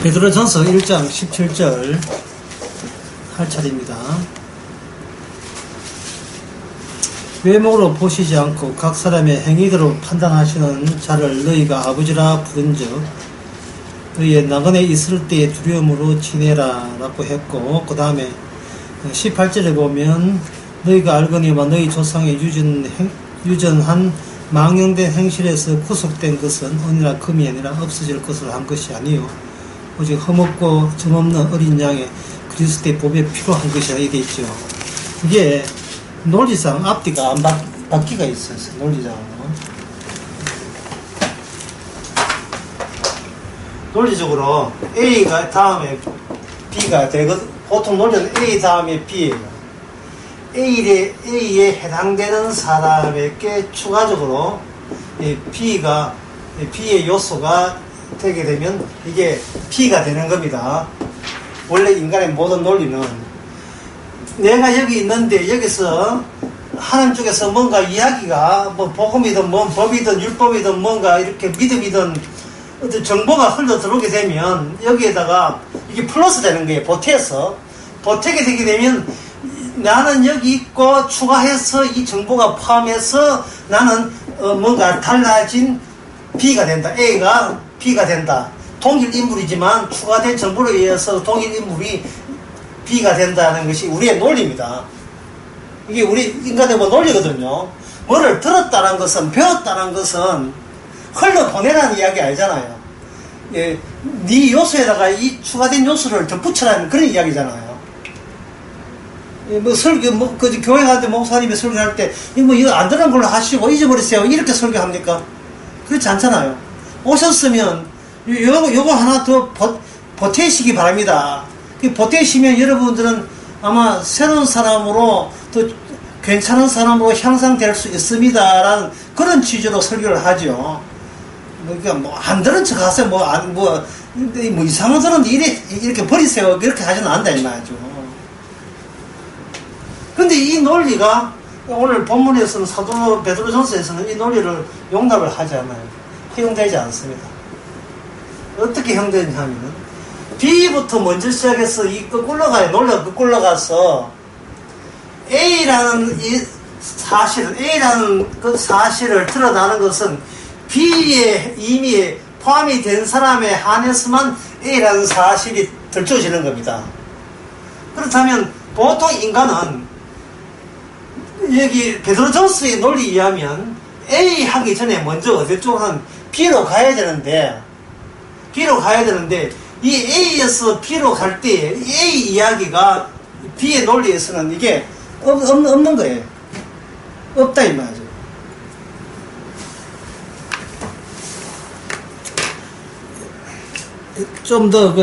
베드로전서 1장 17절 할 차례입니다. 외모로 보시지 않고 각 사람의 행위대로 판단하시는 자를 너희가 아버지라 부른즉 너희의 나그네 있을 때의 두려움으로 지내라 라고 했고, 그 다음에 18절에 보면 너희가 알거니와 너희 조상의 유전한 망령된 행실에서 구속된 것은 은이나 금이 아니라 없어질 것을 한 것이 아니요 오직 흠없고 점없는 어린 양의 그리스도의 보배 필요한 것이라 이게 있죠. 이게 논리상 앞뒤가 안 바뀌가 있어요. 논리적으로 A가 다음에 B가 되거든. 보통 논리는 A 다음에 B예요. A에 해당되는 사람에게 추가적으로 B의 요소가 되게 되면 이게 P가 되는 겁니다. 원래 인간의 모든 논리는 내가 여기 있는데 여기서 하나님 쪽에서 뭔가 이야기가 뭐 복음이든 뭐 법이든 율법이든 뭔가 이렇게 믿음이든 어떤 정보가 흘러 들어오게 되면 여기에다가 이게 플러스 되는 거예요. 보태게 되게 되면 나는 여기 있고 추가해서 이 정보가 포함해서 나는 뭔가 달라진 B가 된다. A가 B가 된다. 동일 인물이지만 추가된 정보로 의해서 동일 인물이 B가 된다는 것이 우리의 논리입니다. 이게 우리 인간의 논리거든요. 뭐를 들었다는 것은, 배웠다는 것은 흘러보내라는 이야기 알잖아요. 예, 네 요소에다가 이 추가된 요소를 덧붙여라는 그런 이야기잖아요. 예, 뭐 설교, 교회 가는데 목사님이 설교할 때, 이거 안 들은 걸로 하시고 잊어버리세요. 이렇게 설교합니까? 그렇지 않잖아요. 오셨으면 요거 하나 더 보태시기 바랍니다. 보태시면 여러분들은 아마 새로운 사람으로 또 괜찮은 사람으로 향상될 수 있습니다. 라는 그런 취지로 설교를 하죠. 그러니까 뭐 안 들은 척 하세요. 뭐 이상한 사람들 이렇게 버리세요. 그렇게 하지는 않는다 이 말이죠. 근데 이 논리가 오늘 본문에서는 사도 베드로전서에서는 이 논리를 용납을 하지 않아요. 허용되지 않습니다. 어떻게 형되냐면은 B부터 먼저 시작해서 이 거꾸로 가요. 논리가 거꾸로 가서 A라는 그 사실을 드러나는 것은 B에 이미 포함이 된 사람에 한해서만 A라는 사실이 들춰지는 겁니다. 그렇다면 보통 인간은 여기 베드로전서의 논리에 의하면 A 하기 전에 먼저 어디 쪽은 B로 가야 되는데 이 A에서 B로 갈 때 A 이야기가 B의 논리에서는 이게 없는 거예요. 없다 이 말이죠. 좀 더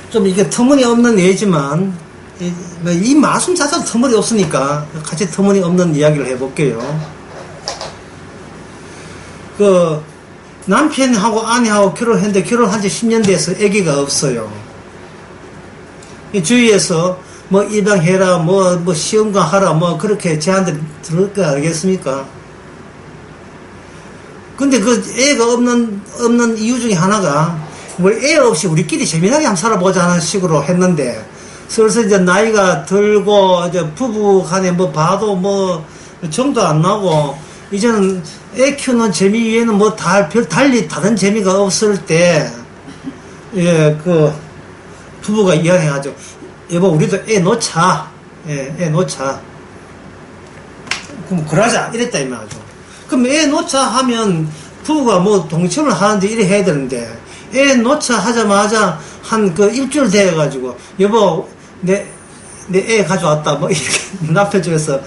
좀 이게 터무니없는 예지만 이 말씀 자체도 터무니없으니까 같이 터무니없는 이야기를 해볼게요. 남편하고 아내하고 결혼했는데 결혼한 지 10년 돼서 아기가 없어요. 이 주위에서 뭐 입양해라, 뭐 시험관 하라, 뭐 그렇게 제안들 들을 거 알겠습니까? 근데 그 애가 없는 이유 중에 하나가 뭐 애 없이 우리끼리 재미나게 한번 살아보자는 식으로 했는데 슬슬 이제 나이가 들고 이제 부부 간에 뭐 봐도 뭐 정도 안 나고 이제는 애 키우는 재미 위에는 뭐 달리 다른 재미가 없을 때, 예, 부부가 이야기하죠. 여보, 우리도 애 놓자. 예, 애 놓자. 그럼 그러자. 이랬다, 이 말이죠. 그럼 애 놓자 하면 부부가 뭐 동침을 하는데 이래 해야 되는데, 애 놓자 하자마자 한 일주일 돼가지고, 여보, 내 애 가져왔다. 뭐 이렇게 남편 쪽에서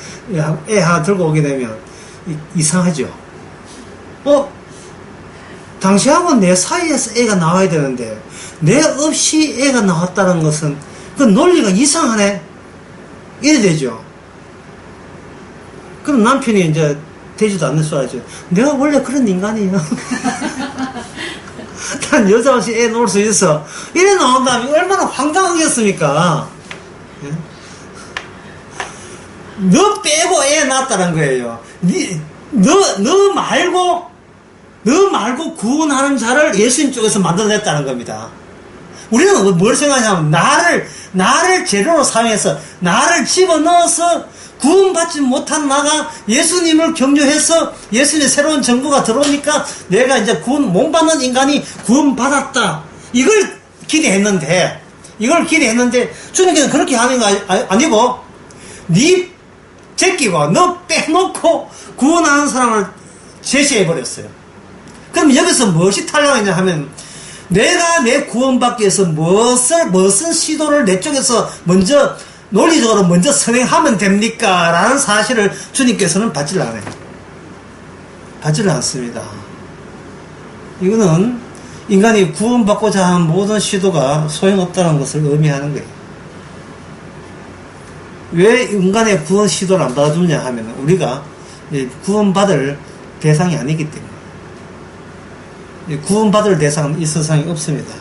애 하나 들고 오게 되면, 이상하죠. 당신하고 내 사이에서 애가 나와야 되는데 내 없이 애가 나왔다는 것은 그 논리가 이상하네. 이래 되죠. 그럼 남편이 이제 되지도 않는 소리 하죠. 내가 원래 그런 인간이에요. 난 여자 없이 애 놓을 수 있어. 이래 나온다면 얼마나 황당하겠습니까? 너 빼고 애 낳았다는 거예요. 너 말고 구원하는 자를 예수님 쪽에서 만들어냈다는 겁니다. 우리는 뭘 생각하냐면, 나를 재료로 사용해서, 나를 집어넣어서, 구원받지 못한 나가 예수님을 경유해서 예수님의 새로운 정부가 들어오니까 내가 이제 몸받는 인간이 구원받았다. 이걸 기대했는데 주님께서 그렇게 하는 거 아니고, 네 제끼고, 너 빼놓고 구원하는 사람을 제시해버렸어요. 그럼 여기서 무엇이 탈락했냐 하면, 내가 내 구원받기 위해서 무슨 시도를 내 쪽에서 논리적으로 먼저 선행하면 됩니까? 라는 사실을 주님께서는 받지를 않아요. 받지를 않습니다. 이거는 인간이 구원받고자 하는 모든 시도가 소용없다는 것을 의미하는 거예요. 왜 인간의 구원 시도를 안 받아주냐 하면, 우리가 구원받을 대상이 아니기 때문에. 구원받을 대상은 이 세상에 없습니다.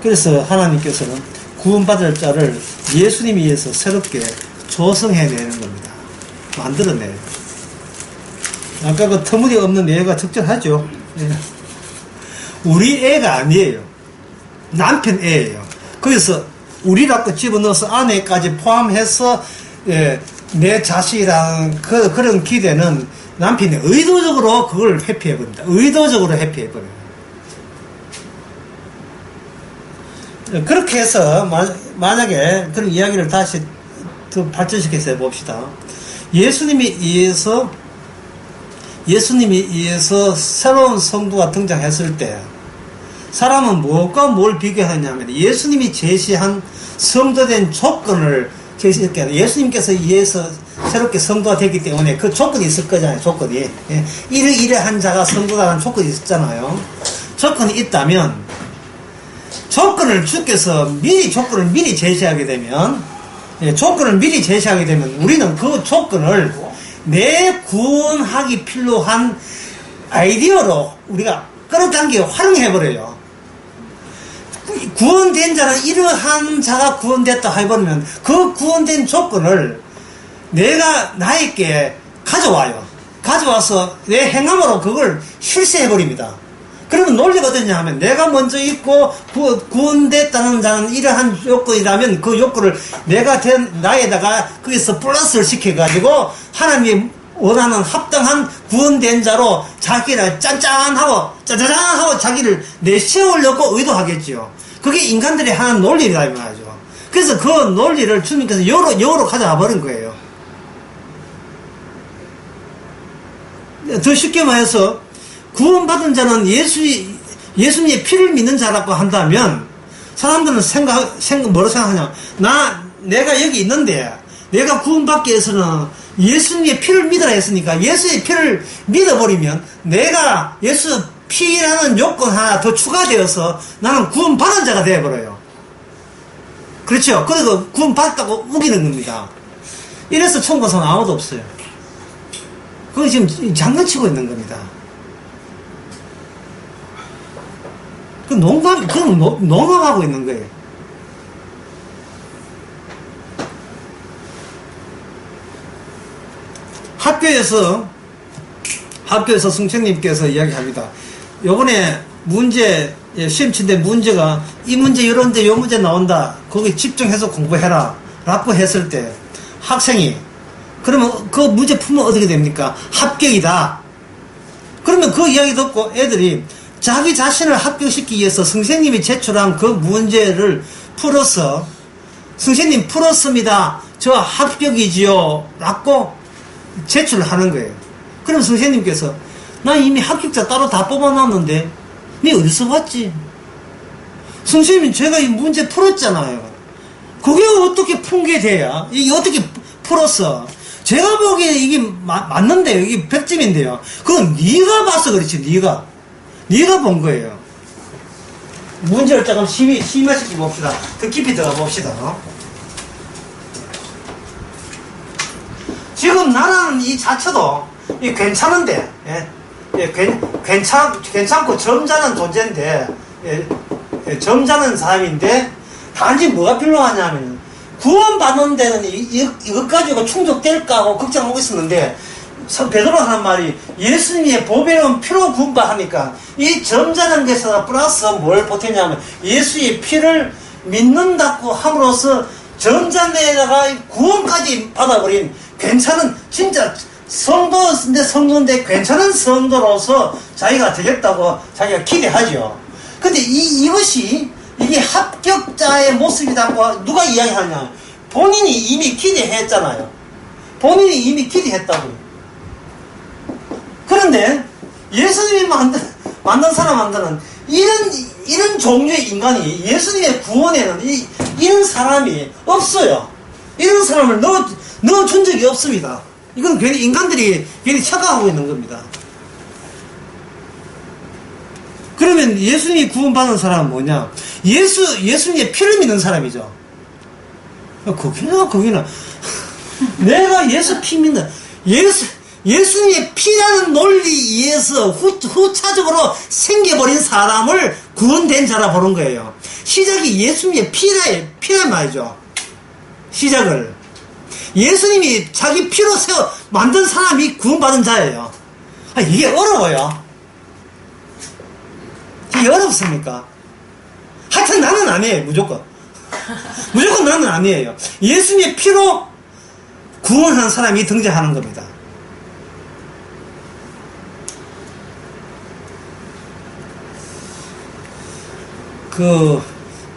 그래서 하나님께서는 구원받을 자를 예수님에 의해서 새롭게 조성해내는 겁니다. 만들어내요. 아까 그 터무니없는 예가 적절하죠. 우리 애가 아니에요. 남편 애예요. 거기서 우리라고 집어넣어서 아내까지 포함해서 내 자식이랑 그런 기대는 남편이 의도적으로 그걸 회피해버립니다. 의도적으로 회피해버려요. 그렇게 해서 만약에 그런 이야기를 다시 더 발전시켜서 봅시다. 예수님이 의해서 새로운 성도가 등장했을 때 사람은 무엇과 뭘 비교하냐면 예수님이 제시한 성도된 조건을 제시했게 예수님께서 의해서 새롭게 성도가 됐기 때문에 그 조건이 있을 거잖아요. 조건이 이러한 자가 성도라는 조건이 있었잖아요. 조건이 있다면 주께서 조건을 미리 제시하게 되면 우리는 그 조건을 내 구원하기 필요한 아이디어로 우리가 끌어당겨 활용해버려요. 구원된 자는 이러한 자가 구원됐다 해버리면 그 구원된 조건을 내가 나에게 가져와서 내 행함으로 그걸 실시해버립니다. 그러면 논리가 어떠냐 하면 내가 먼저 있고 구원됐다는 자는 이러한 요건이라면 그 요건을 내가 된 나에다가 거기서 플러스를 시켜가지고 하나님이 원하는 합당한 구원된 자로 자기를 짜자잔하고 자기를 내세우려고 의도하겠지요. 그게 인간들이 하는 논리라 이 말이죠. 그래서 그 논리를 주님께서 여로 가져와 버린 거예요. 더 쉽게 말해서 구원받은 자는 예수님의 피를 믿는 자라고 한다면 사람들은 뭐로 생각하냐? 내가 여기 있는데 내가 구원받기 위해서는 예수님의 피를 믿어야 했으니까 예수의 피를 믿어버리면 내가 예수 피라는 요건 하나 더 추가되어서 나는 구원받은 자가 되어버려요. 그렇죠? 그래서 구원받았다고 우기는 겁니다. 이래서 천국에서는 아무도 없어요. 그건 지금 장난치고 있는 겁니다. 그건 농담하고 있는 거예요. 학교에서 승천님께서 이야기합니다. 요번에 시험 친데 문제가 이 문제 이런데 요 문제 나온다. 거기 집중해서 공부해라. 라고 했을 때 학생이 그러면 그 문제 풀면 어떻게 됩니까? 합격이다. 그러면 그 이야기 듣고 애들이 자기 자신을 합격시키기 위해서 선생님이 제출한 그 문제를 풀어서 선생님 풀었습니다. 저 합격이지요. 라고 제출을 하는 거예요. 그럼 선생님께서 나 이미 합격자 따로 다 뽑아놨는데 니 어디서 봤지? 선생님 제가 이 문제 풀었잖아요. 그게 어떻게 푼 게 돼야? 이게 어떻게 풀었어? 제가 보기에 이게 맞는데요. 이게 100점인데요. 그건 네가 봐서 그렇지. 네가 본 거예요. 문제를 조금 심화시켜 봅시다. 더 깊이 들어가 봅시다. 지금 나라는 이 자체도 괜찮은데, 괜찮고 점잖은 존재인데, 점잖은 사람인데, 단지 뭐가 필요하냐면, 구원받는 데는 이것 가지고 충족될까 하고 걱정하고 있었는데, 베드로가 하는 말이 예수님의 보배로운 피로 구원바 하니까 이 점잖은 것에다 플러스 뭘 보태냐면 예수의 피를 믿는다고 함으로써 점잖에다가 구원까지 받아버린 괜찮은 진짜 성도인데 괜찮은 성도로서 자기가 되겠다고 자기가 기대하죠. 근데 이게 합격자의 모습이라고 누가 이야기하냐? 본인이 이미 기대했잖아요. 본인이 이미 기대했다고요. 그런데 예수님이 만든 사람한테는 이런 종류의 인간이 예수님의 구원에는 이런 사람이 없어요. 이런 사람을 넣어준 적이 없습니다. 이건 괜히 인간들이 괜히 착각하고 있는 겁니다. 그러면 예수님이 구원받은 사람은 뭐냐? 예수님의 피를 믿는 사람이죠. 거기는 내가 예수 피 믿는 예수님의 피라는 논리에 의해서 후차적으로 생겨버린 사람을 구원된 자라 보는 거예요. 시작이 예수님의 피란 말이죠. 시작을. 예수님이 자기 피로 만든 사람이 구원받은 자예요. 이게 어려워요. 이게 어렵습니까? 하여튼 나는 아니에요, 무조건. 무조건 나는 아니에요. 예수님의 피로 구원한 사람이 등장하는 겁니다.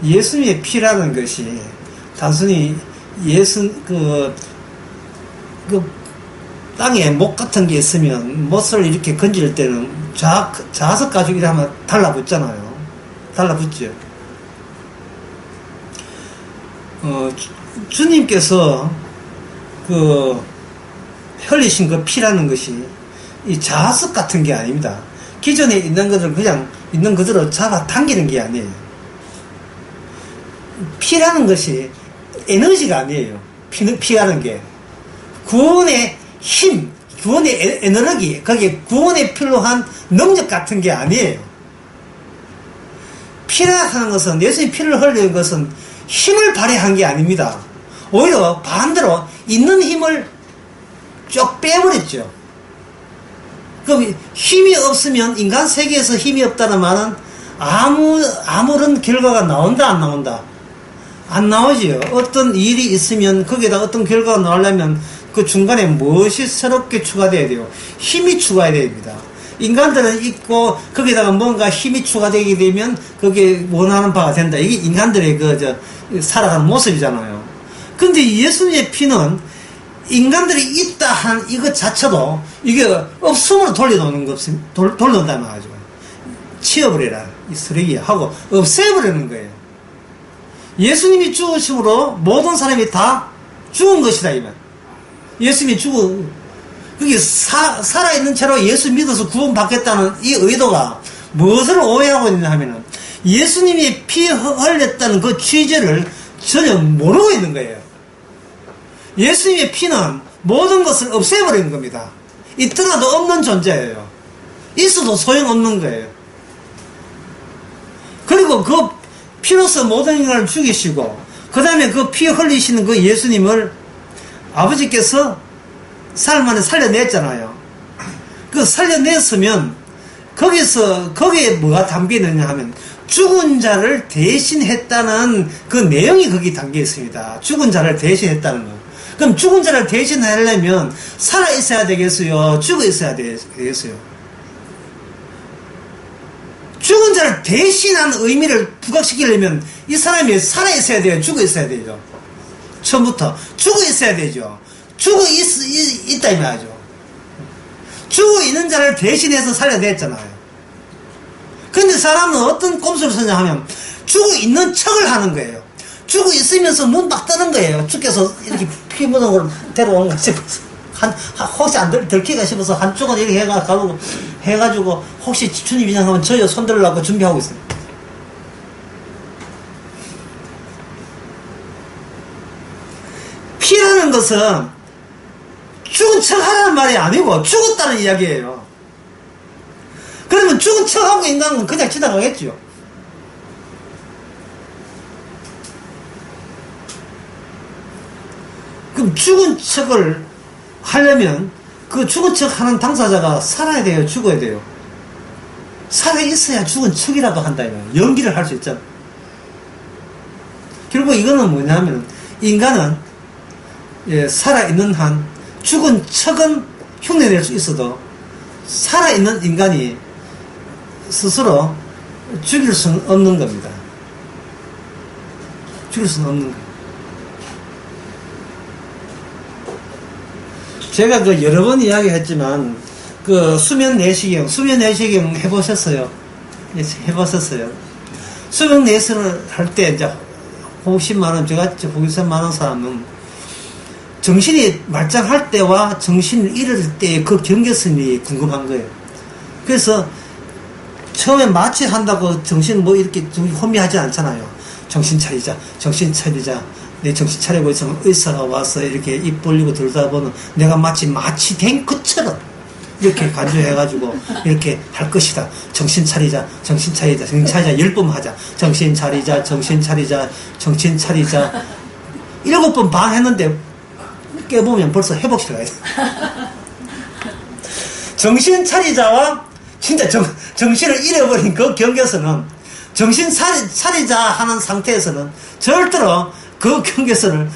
예수님의 피라는 것이 단순히 땅에 못 같은 게 있으면 못을 이렇게 건질 때는 자석 가지고 이러면 달라붙잖아요. 달라붙죠. 주님께서 흘리신 그 피라는 것이 이 자석 같은 게 아닙니다. 기존에 있는 것을 그냥 있는 그대로 잡아 당기는 게 아니에요. 피라는 것이 에너지가 아니에요. 피라는 게 구원의 힘, 구원의 에너지, 거기에 구원에 필요한 능력 같은 게 아니에요. 피라 하는 것은, 예수님 피를 흘리는 것은 힘을 발휘한 게 아닙니다. 오히려 반대로 있는 힘을 쭉 빼버렸죠. 그럼 힘이 없으면, 인간 세계에서 힘이 없다는 말은 아무런 결과가 나온다, 안 나온다? 안 나오지요. 어떤 일이 있으면 거기에다 어떤 결과가 나오려면 그 중간에 무엇이 새롭게 추가돼야 돼요? 힘이 추가해야 됩니다. 인간들은 있고 거기다가 뭔가 힘이 추가되게 되면 그게 원하는 바가 된다. 이게 인간들의 살아가는 모습이잖아요. 근데 예수님의 피는 인간들이 있다 한 이것 자체도 이게 없음으로 돌려놓는 것, 돌려놓는다는 말이죠. 치워버려라, 이 쓰레기 하고 없애버리는 거예요. 예수님이 죽으심으로 모든 사람이 다 죽은 것이다, 이말. 예수님이 그게 살아있는 채로 예수 믿어서 구원받겠다는 이 의도가 무엇을 오해하고 있느냐 하면은 예수님이 피 흘렸다는 그 취지를 전혀 모르고 있는 거예요. 예수님의 피는 모든 것을 없애버리는 겁니다. 있더라도 없는 존재예요. 있어도 소용없는 거예요. 그리고 그 피로서 모든 인간을 죽이시고 그 다음에 그 피 흘리시는 그 예수님을 아버지께서 사흘 만에 살려냈잖아요. 그 살려냈으면 거기에 뭐가 담겨있느냐 하면 죽은 자를 대신했다는 그 내용이 거기 담겨 있습니다. 죽은 자를 대신했다는 거. 그럼 죽은 자를 대신하려면 살아 있어야 되겠어요? 죽어 있어야 되겠어요? 죽은 자를 대신한 의미를 부각시키려면 이 사람이 살아 있어야 돼요? 죽어 있어야 되죠? 처음부터 죽어 있어야 되죠. 죽어 있다 이 말이죠. 죽어 있는 자를 대신해서 살려냈잖아요. 근데 사람은 어떤 꼼수를 쓰냐 하면 죽어 있는 척을 하는 거예요. 죽어 있으면서 눈 막 뜨는 거예요. 주께서 이렇게 피 묻은 걸 데려오는 거 싶어서 혹시 안 들키가 싶어서 한쪽은 이렇게 해가지고 혹시 주님이 하면 저요 손 들으려고 준비하고 있어요. 피라는 것은 죽은 척 하라는 말이 아니고 죽었다는 이야기예요. 그러면 죽은 척하고 인간은 그냥 지나가겠죠. 그럼 죽은 척을 하려면 그 죽은 척 하는 당사자가 살아야 돼요? 죽어야 돼요? 살아있어야 죽은 척이라도 한다. 연기를 할 수 있잖아. 결국 이거는 뭐냐면, 인간은, 살아있는 한, 죽은 척은 흉내낼 수 있어도, 살아있는 인간이 스스로 죽일 수는 없는 겁니다. 죽일 수는 없는 거예요. 제가 그 여러 번 이야기했지만, 그 수면 내시경 해보셨어요? 해보셨어요? 수면 내시경을 할 때, 이제, 호흡심 많은, 저같이 호흡심 많은 사람은, 정신이 말짱할 때와 정신을 잃을 때의 그 경계선이 궁금한 거예요. 그래서, 처음에 마취한다고 정신 뭐 이렇게 혼미하지 않잖아요. 정신 차리자. 내 정신 차리고 있으면 의사가 와서 이렇게 입 벌리고 들다 보면 내가 마치 마취된 것처럼 이렇게 간주해가지고 이렇게 할 것이다. 정신 차리자. 10번 하자. 정신 차리자. 7번 반 했는데 깨보면 벌써 회복실 가야 돼. 정신 차리자와 진짜 정신을 잃어버린 그 경계선은 정신 차리자 하는 상태에서는 절대로 그 경계선을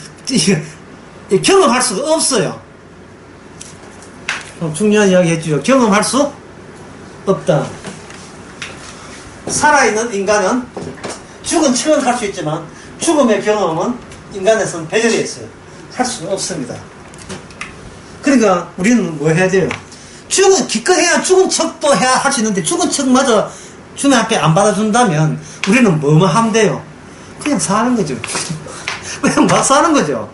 경험할 수가 없어요. 중요한 이야기 해주죠. 경험할 수 없다. 살아있는 인간은 죽은 척은 할 수 있지만 죽음의 경험은 인간에서는 배제되어 있어요. 할 수가 없습니다. 그러니까 우리는 뭐 해야 돼요? 기껏해야 죽은 척도 해야 할 수 있는데 죽은 척마저 주님 앞에 안 받아준다면 우리는 뭐만 하면 돼요? 그냥 사는 거죠. 그냥 막 사는 거죠.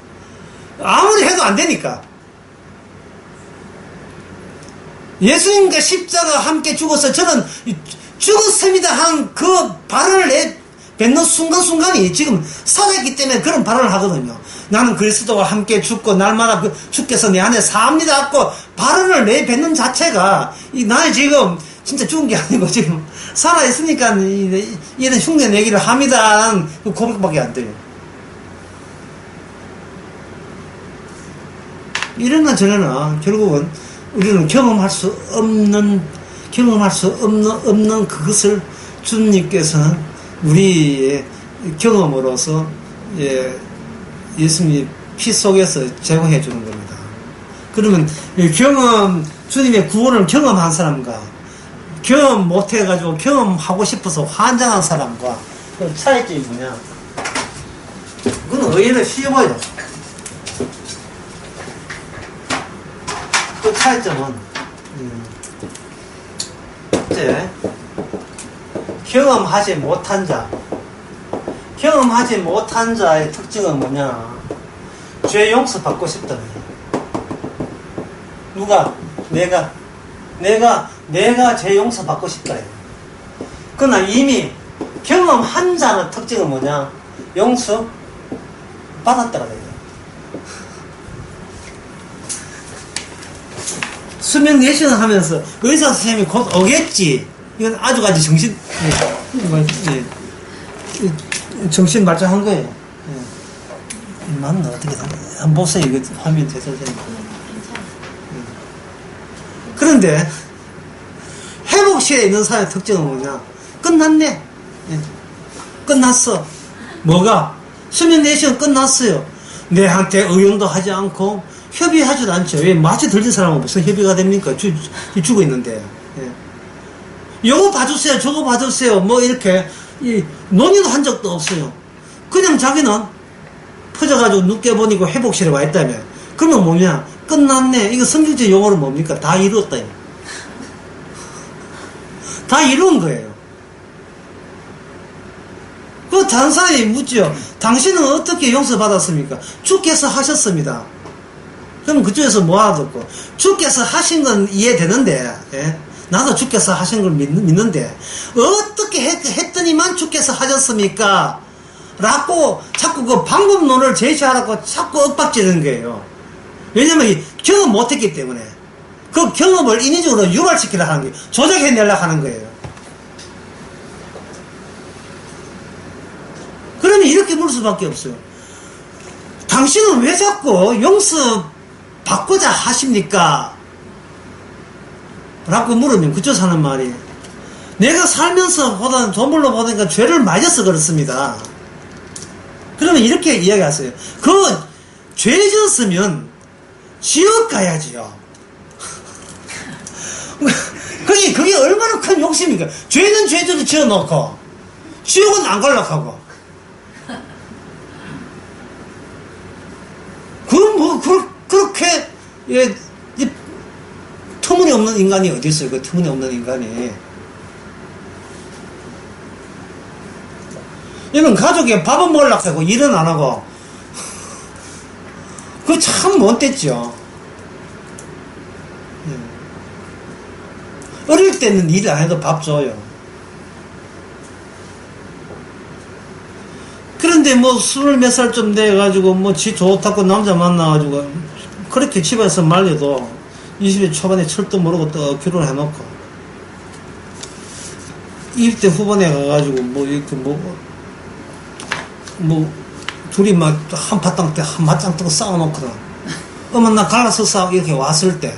아무리 해도 안 되니까. 예수님과 십자가 함께 죽어서 저는 죽었습니다 한 그 발언을 뱉는 순간순간이 지금 살아있기 때문에 그런 발언을 하거든요. 나는 그리스도와 함께 죽고 날마다 주께서 내 안에 삽니다 하고 발언을 내뱉는 자체가 나의 지금 진짜 죽은 게 아니고 지금 살아있으니까 얘는 흉내 내기를 합니다. 그 고백밖에 안 돼요. 이런 건 저는 결국은 우리는 경험할 수 없는 그것을 주님께서는 우리의 경험으로서 예수님의 피 속에서 제공해 주는 겁니다. 그러면 주님의 구원을 경험한 사람과 경험 못해가지고 경험하고 싶어서 환장한 사람과 그 차이점이 뭐냐? 그건 의외로 쉬워요. 그 차이점은 이제 경험하지 못한 자의 특징은 뭐냐? 죄 용서 받고 싶다는 거예요. 누가? 내가 죄 용서 받고 싶다예요. 그러나 이미 경험한 자의 특징은 뭐냐? 용서 받았다가 돼요. 수면 내시경을 하면서 의사 선생님이 곧 오겠지. 이건 아주까지 정신 말짱한 거예요. 맞나? 어떻게 한번 보세요. 이거 화면 대설되니까. 그런데 회복실에 있는 사람의 특징은 뭐냐? 끝났네. 끝났어. 뭐가? 수면 내시경 끝났어요. 내한테 의논도 하지 않고 협의하지도 않죠. 왜? 마취 들린 사람은 무슨 협의가 됩니까? 죽어 있는데. 요거 봐주세요, 저거 봐주세요, 뭐 이렇게 논의도 한 적도 없어요. 그냥 자기는 퍼져가지고 눕게 보니까 회복실에 와 있다며. 그러면 뭐냐? 끝났네. 이거 성경적 용어로 뭡니까? 다 이루었다. 다 이룬 거예요. 그 다른 사람이 묻죠. 당신은 어떻게 용서받았습니까? 주께서 하셨습니다. 그럼 그쪽에서 뭐 알아듣고? 주께서 하신 건 이해되는데, 나도 주께서 하신 걸 믿는데, 어떻게 했더니만 주께서 하셨습니까? 라고 자꾸 그 방법론을 제시하라고 자꾸 엇박지르는 거예요. 왜냐면 경험 못했기 때문에. 그 경험을 인위적으로 유발시키려고 하는 거예요. 조작해내려고 하는 거예요. 그러면 이렇게 물 수밖에 없어요. 당신은 왜 자꾸 용서 받고자 하십니까? 라고 물으면 그쪽에서 하는 말이, 내가 살면서 보다 돈벌러 보니까 죄를 맞아서 그렇습니다. 그러면 이렇게 이야기하세요. 죄 지었으면 지옥 가야지요. 그게 얼마나 큰 욕심입니까? 죄는 죄대로 지어놓고 지옥은 안 가려고 하고. 그렇게 터무니없는 인간이 어디 있어요? 그 터무니없는 인간이. 이런 가족이 밥은 먹으려고 하고 일은 안 하고, 그거 참 못됐죠. 어릴 때는 일 안 해도 밥 줘요. 그런데 뭐 20몇 살쯤 돼가지고 지 좋다고 남자 만나가지고 그렇게 집에서 말려도 20대 초반에 철도 모르고 또 결혼해놓고 20대 후반에 가가지고 이렇게 둘이 막 한바탕 때 한맞짱 뜨고 싸워놓거든. 어머 나 갈라서 싸우고 이렇게 왔을 때,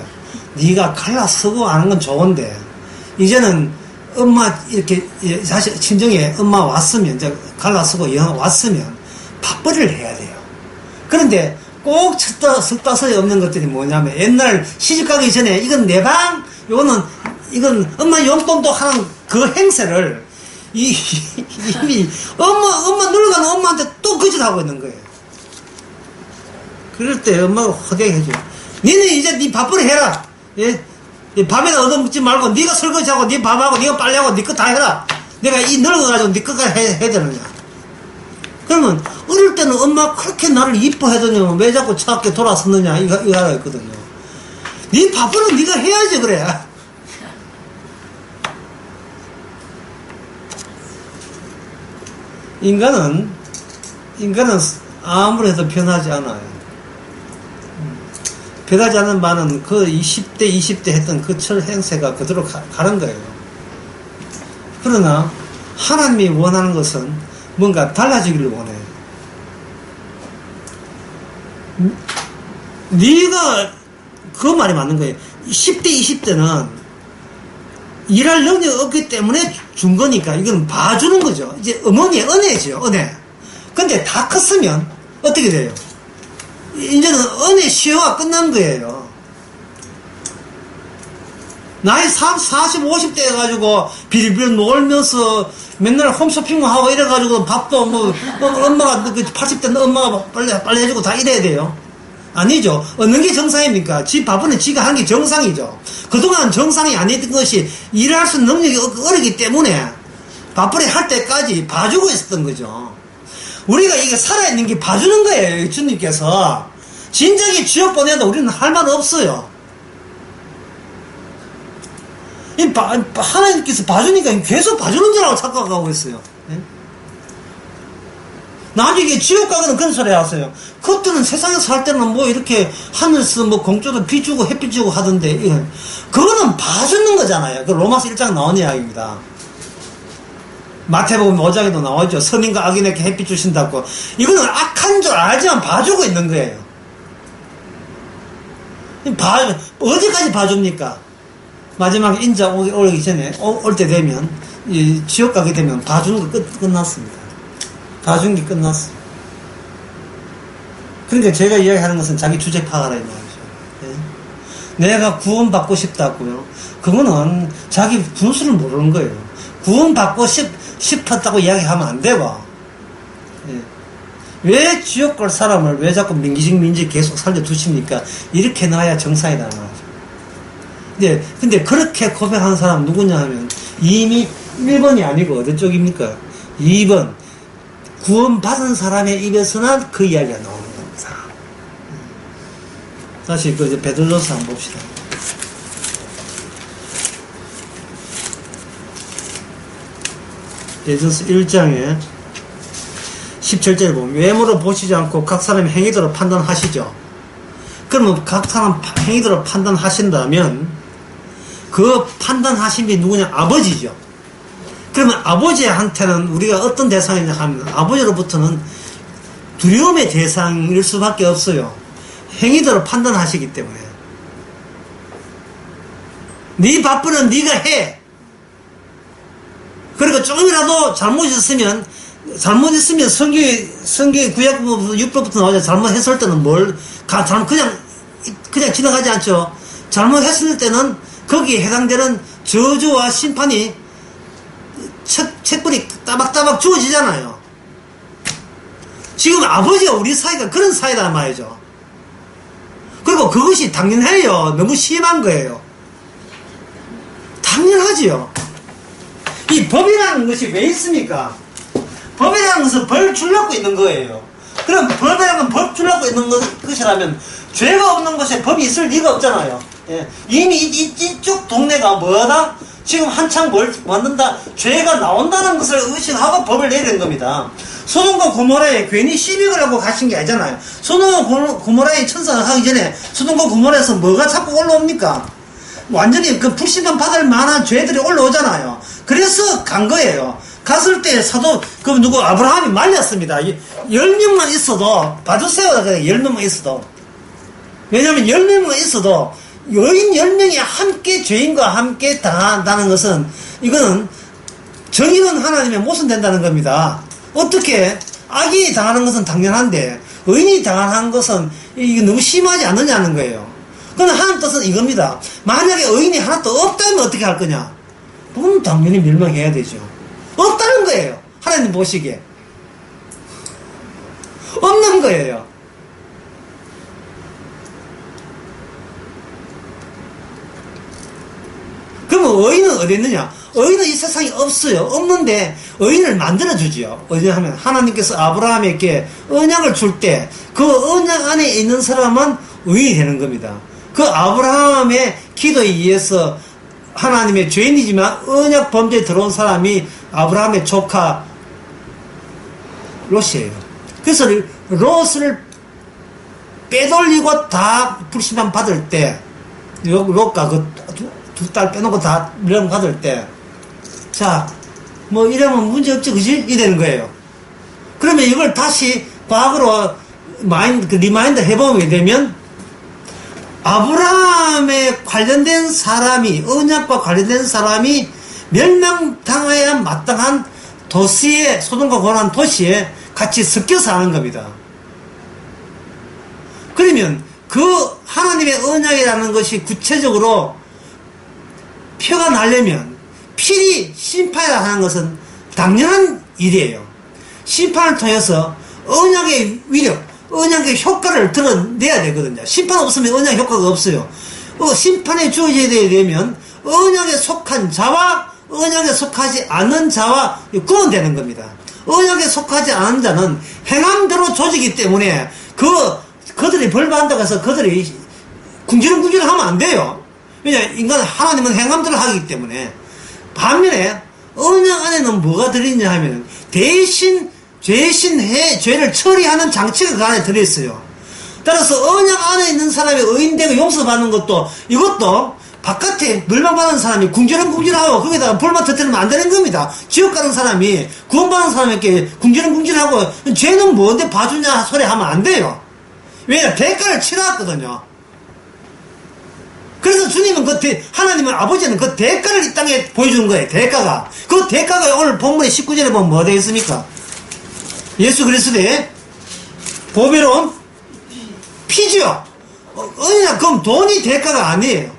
네가 갈라서고 하는 건 좋은데 이제는 엄마 이렇게 사실 친정에 엄마 왔으면 이제 갈라서고 영 왔으면 밥벌이를 해야 돼요. 그런데 꼭 석다서에 없는 것들이 뭐냐면, 옛날 시집가기 전에 이건 내 방, 이건 엄마 용돈도 하는 그 행세를 이미 엄마 늙어가는 엄마한테 또 거짓하고 있는 거예요. 그럴 때 엄마가 호되게 해줘. 니는 이제 네 밥벌이 해라. 예? 밥에다 얻어먹지 말고 네가 설거지하고 네 밥하고 네가 빨래하고 네 거 다 해라. 내가 이 늙어가지고 네 거까지 해야 되느냐. 그러면 어릴 때는 엄마 그렇게 나를 이뻐하더니 왜 자꾸 차갑게 돌아섰느냐 이거 알아 했거든요. 네 밥벌은 네가 해야지 그래. 인간은 아무래도 변하지 않아요. 변하지 않는 바는 그 10대, 20대 했던 그 철 행세가 그대로 가는 거예요. 그러나 하나님이 원하는 것은 뭔가 달라지기를 원해요. 네가 그 말이 맞는 거예요. 10대, 20대는 일할 능력이 없기 때문에 준 거니까 이건 봐주는 거죠. 이제 어머니의 은혜죠, 은혜. 근데 다 컸으면 어떻게 돼요? 이제는 은혜 시효가 끝난 거예요. 나이 40, 50대 해가지고 빌빌 놀면서 맨날 홈쇼핑만 하고 이래가지고 밥도 엄마가 80대 엄마가 빨리 해주고 다 이래야 돼요. 아니죠. 어느 게 정상입니까? 지 밥은 지가 하는 게 정상이죠. 그동안 정상이 아니던 것이 일할 수 있는 능력이 어리기 때문에 밥벌이 할 때까지 봐주고 있었던 거죠. 우리가 이게 살아있는 게 봐주는 거예요. 주님께서. 진작에 지옥 보내도 우리는 할 말 없어요. 하나님께서 봐주니까 계속 봐주는 줄 알고 착각하고 있어요. 네? 나중에 지옥 가거든 그런 소리 하세요. 그때는 세상에서 살 때는 이렇게 하늘에서 공짜로 비 주고 햇빛 주고 하던데, 그거는 봐주는 거잖아요. 그 로마서 1장 나온 이야기입니다. 마태복음 5장에도 나오죠. 선인과 악인에게 햇빛 주신다고. 이거는 악한 줄 알지만 봐주고 있는 거예요. 어디까지 봐줍니까? 마지막에 인자 오기 전에, 올 때 되면, 지옥 가게 되면 봐주는 거 끝났습니다. 봐준 게 끝났어. 그러니까 제가 이야기하는 것은 자기 주제 파악하라 이 말이죠. 예? 내가 구원받고 싶다고요. 그거는 자기 분수를 모르는 거예요. 구원받고 싶었다고 이야기하면 안 되고, 예. 왜 지옥 갈 사람을 왜 자꾸 민기직 계속 살려두십니까? 이렇게 나야 정상이라는 말이죠. 근데 그렇게 고백하는 사람 누구냐 하면 이미 1번이 아니고 어느 쪽입니까? 2번. 구원받은 사람의 입에서는 그 이야기가 나오는 겁니다. 다시 베드로서 한번 봅시다. 베드로서 1장에 17절에 보면 외모로 보시지 않고 각 사람의 행위대로 판단하시죠. 그러면 각 사람 행위대로 판단하신다면 그 판단하심이 누구냐? 아버지죠. 그러면 아버지한테는 우리가 어떤 대상이냐 하면 아버지로부터는 두려움의 대상일 수밖에 없어요. 행위대로 판단하시기 때문에. 네 바쁘는 네가 해. 그리고 조금이라도 잘못했으면 성경의 구약부터 율법부터 나오죠. 잘못했을 때는 그냥 지나가지 않죠. 잘못했을 때는 거기에 해당되는 저주와 심판이 책벌이 따박따박 주어지잖아요. 지금 아버지와 우리 사이가 그런 사이란 말이죠. 그리고 그것이 당연해요. 너무 심한 거예요. 당연하지요. 이 법이라는 것이 왜 있습니까? 법이라는 것은 벌 주려고 있는 거예요. 그럼 법이라는 건 벌 주려고 있는 것이라면 죄가 없는 곳에 법이 있을 리가 없잖아요. 예. 이미 이쪽 동네가 뭐다? 지금 한창 뭘 만든다? 죄가 나온다는 것을 의식하고 법을 내리는 겁니다. 소돔과 고모라에 괜히 시비를 하고 가신 게 아니잖아요. 소돔과 고모라에 천사가 하기 전에 소돔과 고모라에서 뭐가 자꾸 올라옵니까? 완전히 그 불신감 받을 만한 죄들이 올라오잖아요. 그래서 간 거예요. 갔을 때 아브라함이 말렸습니다. 10명만 있어도, 봐주세요. 10명만 있어도. 왜냐면 10명만 있어도, 여인 10명이 함께 죄인과 함께 당한다는 것은, 이거는 정의는 하나님의 모순된다는 겁니다. 어떻게, 악인이 당하는 것은 당연한데, 의인이 당하는 것은, 이게 너무 심하지 않느냐는 거예요. 그럼 하나님 뜻은 이겁니다. 만약에 의인이 하나도 없다면 어떻게 할 거냐? 그럼 당연히 멸망해야 되죠. 없다는 거예요. 하나님 보시기에. 없는 거예요. 그러면 의인은 어디 있느냐? 의인은 이 세상에 없어요. 없는데 의인을 만들어주지요. 왜냐하면 하나님께서 아브라함에게 언약을 줄 때 그 언약 안에 있는 사람은 의인이 되는 겁니다. 그 아브라함의 기도에 의해서 하나님의 죄인이지만 언약 범죄에 들어온 사람이 아브라함의 조카 롯이에요. 그래서 롯을 빼돌리고 다 불신함 받을 때, 롯과 그 두 딸 빼놓고 다 멸망 받을 때, 자, 뭐 이러면 문제 없지, 그지? 이 되는 거예요. 그러면 이걸 다시 과거로 리마인드 해보게 되면, 아브라함에 관련된 사람이, 언약과 관련된 사람이 멸망당해야 마땅한 도시에, 소돔과 고모라 도시에 같이 섞여 사는 겁니다. 그러면 그 하나님의 언약이라는 것이 구체적으로 표가 나려면 필히 심판이라 하는 것은 당연한 일이에요. 심판을 통해서 언약의 위력, 언약의 효과를 드러내야 되거든요. 심판 없으면 언약 효과가 없어요. 심판에 주어져야 되면 언약에 속한 자와 언약에 속하지 않는 자와 구분되는 겁니다. 언약에 속하지 않은 자는 행함대로 조지기 때문에 그들이 벌받는다고 해서 그들이 궁지렁궁지렁 하면 안 돼요. 왜냐, 하나님은 행함대로 하기 때문에. 반면에 언약 안에는 뭐가 들어있냐 하면 대신 죄를 처리하는 장치가 그 안에 들어있어요. 따라서 언약 안에 있는 사람이 의인되고 용서받는 것도, 이것도 바깥에 멸망받는 사람이 궁지렁궁지렁하고 거기다가 불만 터뜨리면 안 되는 겁니다. 지옥 가는 사람이 구원받는 사람에게 궁지렁궁지렁하고 죄는 뭔데 봐주냐 소리 하면 안 돼요. 왜냐, 대가를 치러왔거든요. 그래서 주님은 하나님은 아버지는 그 대가를 이 땅에 보여주는 거예요. 대가가. 그 대가가 오늘 본문의 19절에 보면 뭐 되어 있습니까? 예수 그리스도의 보배로운 피지요. 그럼 돈이 대가가 아니에요.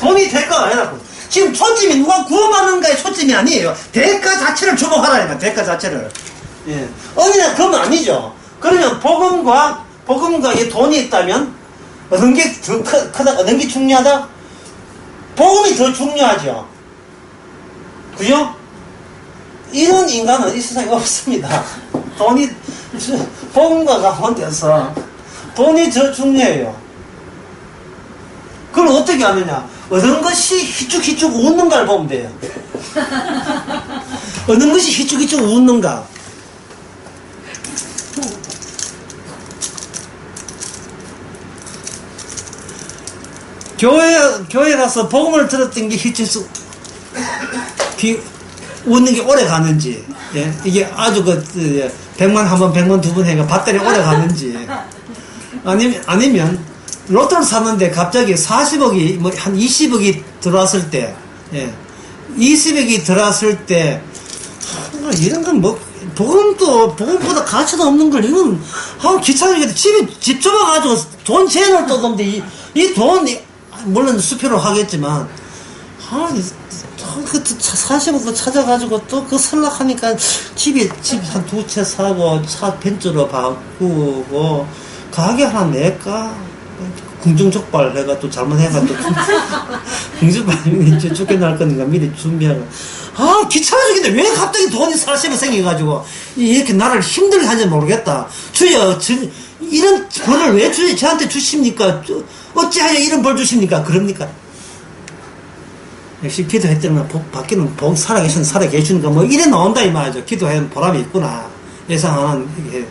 돈이 대가가 아니라고. 지금 초점이 누가 구원받는가에 초점이 아니에요. 대가 자체를 주목하라니까, 대가 자체를. 예. 그건 아니죠. 그러면 복음과 이 돈이 있다면, 어느 게 더 크다, 어느 게 중요하다? 복음이 더 중요하죠. 그죠? 이런 인간은 이 세상에 없습니다. 복음과 가운데서 돈이 더 중요해요. 그걸 어떻게 하느냐? 어느 것이 희죽희죽 웃는가를 보면 돼요. 어느 것이 희죽희죽 웃는가. 교회 가서 복음을 들었던 게 희죽희죽 웃는 게 오래 가는지, 예? 이게 아주 100만 한 번, 100만 두 번 해가 밧다리 오래 가는지, 아니면 로또를 샀는데 갑자기 40억이, 뭐, 한 20억이 들어왔을 때, 예. 20억이 들어왔을 때, 이런 건 뭐, 보험보다 가치도 없는 걸, 이건, 귀찮으니까 집 좁아가지고 돈 재놓을 것도 없는데, 이 돈, 물론 수표로 하겠지만, 그 40억 찾아가지고 또 그 설락하니까 집 한 두 채 사고, 차 벤츠로 바꾸고, 가게 하나 낼까? 궁중족발 해가 또 잘못해가 또 궁중족발 쫓겨날 거니까 미리 준비하고 귀찮아 죽겠네. 왜 갑자기 돈이 40억 생겨가지고 이렇게 나를 힘들게 하는지 모르겠다. 주여 이런 벌을 왜 저한테 주십니까? 어찌하여 이런 벌 주십니까? 그럽니까? 역시 기도했더니 받기는 살아계시니까 뭐 이래 나온다 이 말이죠. 기도하는 보람이 있구나 예상하는 이게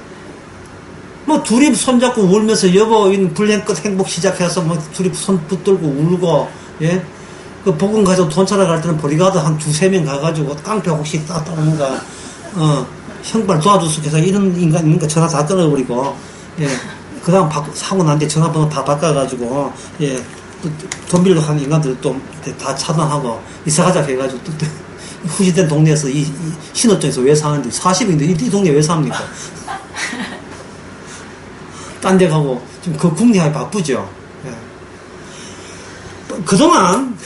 뭐 둘이 손잡고 울면서 여보 불행끝 행복 시작해서 뭐 둘이 손 붙들고 울고 예? 그 복음 가지고 돈 찾아갈 때는 보디가드 한 두세 명 가가지고 깡패 혹시 따는가 형발 도와주소 해서 이런 인간 전화 다 끊어버리고 예. 그 다음 사고 난 뒤 전화번호 다 바꿔가지고 예. 돈 빌려 하는 인간들 또 다 차단하고 이사가자 해가지고 또 후시된 동네에서 이 신호점에서 왜 사는데 40인데 이 동네 왜 삽니까? 딴 데 가고 지금 그 국내하기 바쁘죠. 예. 그동안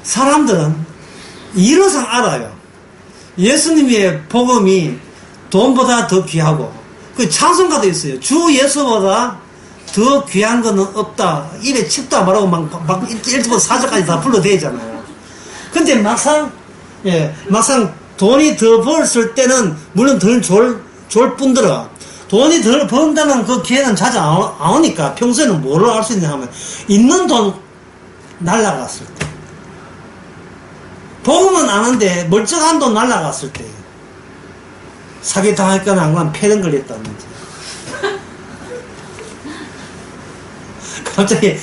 사람들은 이러상 알아요. 예수님의 복음이 돈보다 더 귀하고 그 찬송가도 있어요. 주 예수보다 더 귀한 거는 없다. 입에 칩도 안 말하고 막 1부터 4절까지 다 불러대잖아요. 근데 막상 돈이 더 벌었을 때는 물론 덜 좋을 뿐더러 돈이 덜 번다는 그 기회는 자주 안 오니까 평소에는 뭐를 알 수 있냐 하면 있는 돈 날라갔을 때 복음은 아는데 멀쩡한 돈 날라갔을 때 사기 당했거나 아니면 폐렴 걸렸다든지 갑자기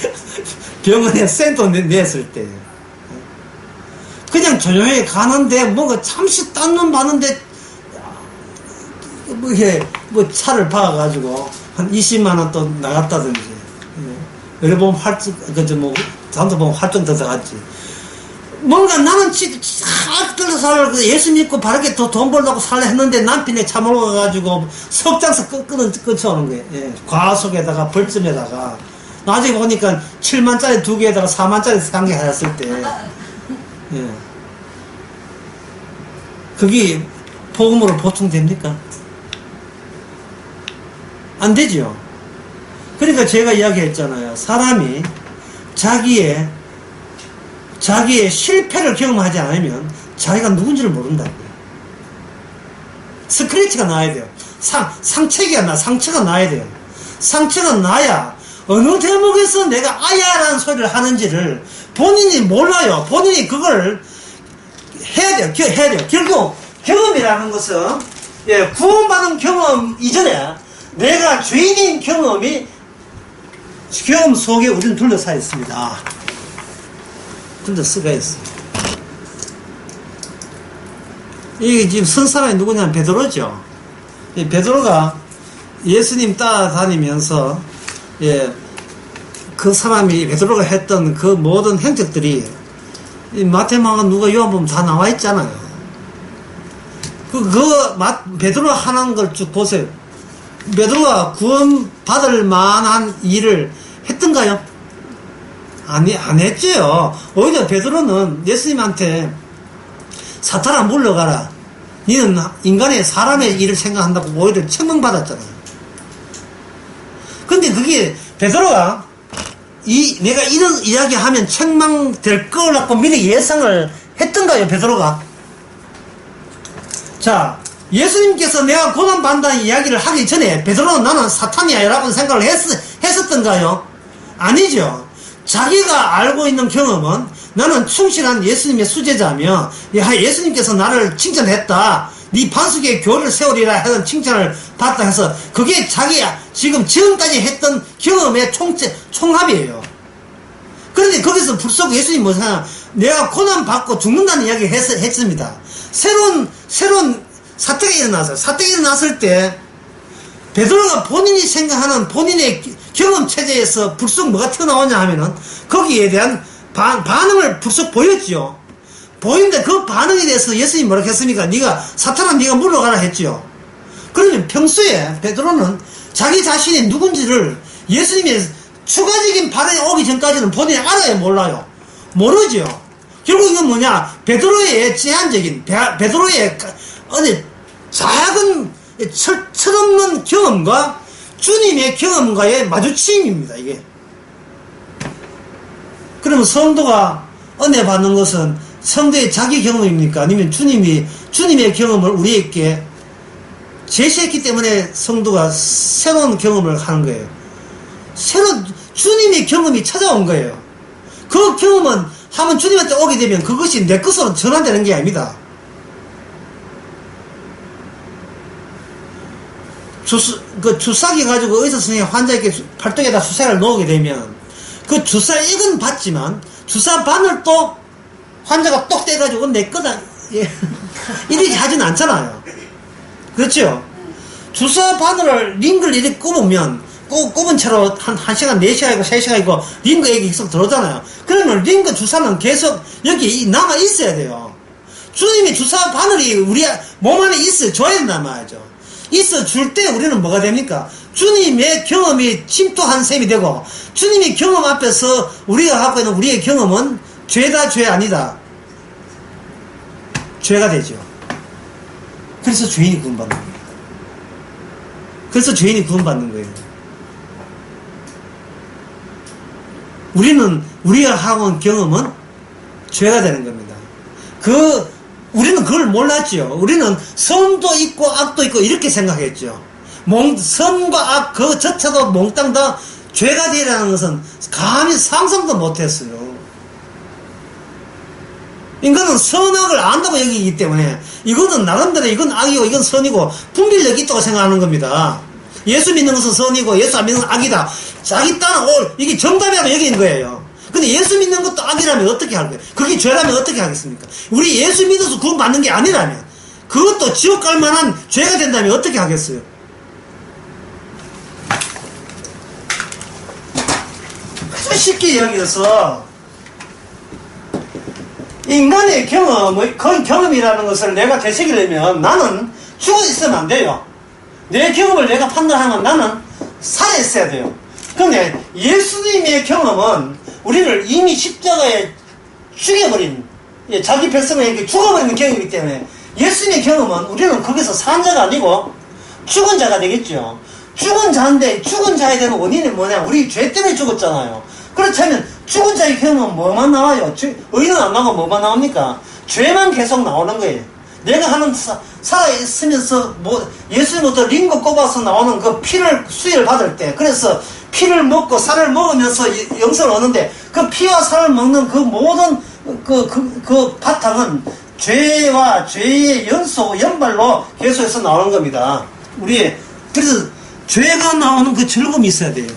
병원에 센돈 냈을 때 그냥 조용히 가는데 뭔가 잠시 딴 눈 봤는데 뭐 차를 박아가지고 한 20만원 또 나갔다든지 여러 번 잠도 보면 활동 더 들어갔지. 뭔가 나는 끌어서 예수 믿고 바르게 더 돈 벌려고 살려 했는데 남편이 차 몰아가지고 석장서 끊어오는 거예요. 예. 과속에다가 벌점에다가 나중에 보니까 7만짜리 2개에다가 4만짜리 3개 하였을 때 예. 그게 복음으로 보충됩니까? 안 되죠. 그러니까 제가 이야기했잖아요. 사람이 자기의 실패를 경험하지 않으면 자기가 누군지를 모른다고요. 스크래치가 나야 돼요. 상처가 나야 돼요. 상처가 나야 어느 대목에서 내가 아야라는 소리를 하는지를 본인이 몰라요. 본인이 그걸 해야 돼요. 결국 경험이라는 것은 구원받은 경험 이전에 내가 죄인인 경험 속에 우리는 둘러싸여 있습니다. 둘러싸여 있어요. 이게 지금 선 사람이 누구냐면 베드로죠. 베드로가 예수님 따라다니면서 그 사람이 베드로가 했던 그 모든 행적들이 마태복음 누가 요한복음 다 나와 있잖아요. 베드로가 하는 걸 쭉 보세요. 베드로가 구원받을 만한 일을 했던가요? 안 했죠. 오히려 베드로는 예수님한테 사탄아 물러가라. 너는 인간의 사람의 일을 생각한다고 오히려 책망받았잖아요. 근데 그게 베드로가 내가 이런 이야기 하면 책망될 거라고 미리 예상을 했던가요, 베드로가? 자, 예수님께서 내가 고난받는다는 이야기를 하기 전에 베드로는 나는 사탄이야 여러분 생각을 했었던가요? 아니죠. 자기가 알고 있는 경험은 나는 충실한 예수님의 수제자며 예수님께서 나를 칭찬했다. 네 반석에 교를 세우리라 하는 칭찬을 받다 해서 그게 자기가 지금까지 했던 경험의 총합이에요. 그런데 거기서 불쑥 예수님이 뭐냐, 내가 고난받고 죽는다는 이야기를 했습니다. 새로운 사태가 일어났어요. 사태가 일어났을 때 베드로가 본인이 생각하는 본인의 경험 체제에서 불쑥 뭐가 튀어나오냐 하면은 거기에 대한 반응을 불쑥 보였지요. 보이는데 그 반응에 대해서 예수님이 뭐라고 했습니까? 사탄아 네가 물러가라 했지요. 그러면 평소에 베드로는 자기 자신이 누군지를 예수님의 추가적인 발언이 오기 전까지는 본인이 알아요, 몰라요? 모르죠. 결국 이건 뭐냐? 베드로의 제한적인, 베드로의 어느 작은 철없는 경험과 주님의 경험과의 마주침입니다, 이게. 그러면 성도가 은혜 받는 것은 성도의 자기 경험입니까? 아니면 주님의 경험을 우리에게 제시했기 때문에 성도가 새로운 경험을 하는 거예요. 주님의 경험이 찾아온 거예요. 그 경험은 한번 주님한테 오게 되면 그것이 내 것으로 전환되는 게 아닙니다. 주사기 가지고 의사 선생님이 환자에게 팔뚝에다 주사를 놓게 되면 그 주사액은 받지만 주사바늘 또 환자가 똑 떼가지고 내 거다. 예. 이렇게 하진 않잖아요. 그렇죠? 주사 바늘을 링글 이렇게 꼽으면 꼽은 채로 한 시간, 4시간 있고 3시간 있고 링거액이 계속 들어오잖아요. 그러면 링거 주사는 계속 여기 남아 있어야 돼요. 주님이 주사 바늘이 우리 몸 안에 줘야 된단 말이죠. 있어 줄 때 우리는 뭐가 됩니까? 주님의 경험이 침투한 셈이 되고 주님의 경험 앞에서 우리가 갖고 있는 우리의 경험은 죄다 죄 아니다. 죄가 되죠. 그래서 죄인이 구원받는 거예요. 그래서 죄인이 구원받는 거예요. 우리가 하고 온 경험은 죄가 되는 겁니다. 우리는 그걸 몰랐죠. 우리는 선도 있고 악도 있고 이렇게 생각했죠. 선과 악 그 자체도 몽땅 다 죄가 되라는 것은 감히 상상도 못했어요. 인간은 선악을 안다고 여기기 때문에 이거는 나름대로 이건 악이고 이건 선이고 분별력이 있다고 생각하는 겁니다. 예수 믿는 것은 선이고 예수 안 믿는 것은 악이다. 자기 딴 이게 정답이라고 여기는 거예요. 근데 예수 믿는 것도 악이라면 어떻게 할 거예요? 그게 죄라면 어떻게 하겠습니까? 우리 예수 믿어서 구원받는 게 아니라면 그것도 지옥 갈 만한 죄가 된다면 어떻게 하겠어요? 아주 쉽게 이야기해서 인간의 그 경험이라는 것을 내가 되새기려면 나는 죽어 있으면 안 돼요. 내 경험을 내가 판단하면 나는 살아있어야 돼요. 그런데 예수님의 경험은 우리를 이미 십자가에 죽여버린, 자기 백성에게 죽어버리는 경험이기 때문에 예수님의 경험은 우리는 거기서 산 자가 아니고 죽은 자가 되겠죠. 죽은 자인데 죽은 자에 대한 원인이 뭐냐? 우리 죄 때문에 죽었잖아요. 그렇다면 죽은 자의 경험은 뭐만 나와요? 의는 안 나오고 뭐만 나옵니까? 죄만 계속 나오는 거예요. 내가 하는 살아있으면서 예수님부터 링거 꼽아서 나오는 그 피를 수혈 받을 때, 그래서 피를 먹고 살을 먹으면서 영생을 얻는데 그 피와 살을 먹는 그 모든 그 바탕은 죄와 죄의 연발로 계속해서 나오는 겁니다. 그래서 죄가 나오는 그 즐거움이 있어야 돼요.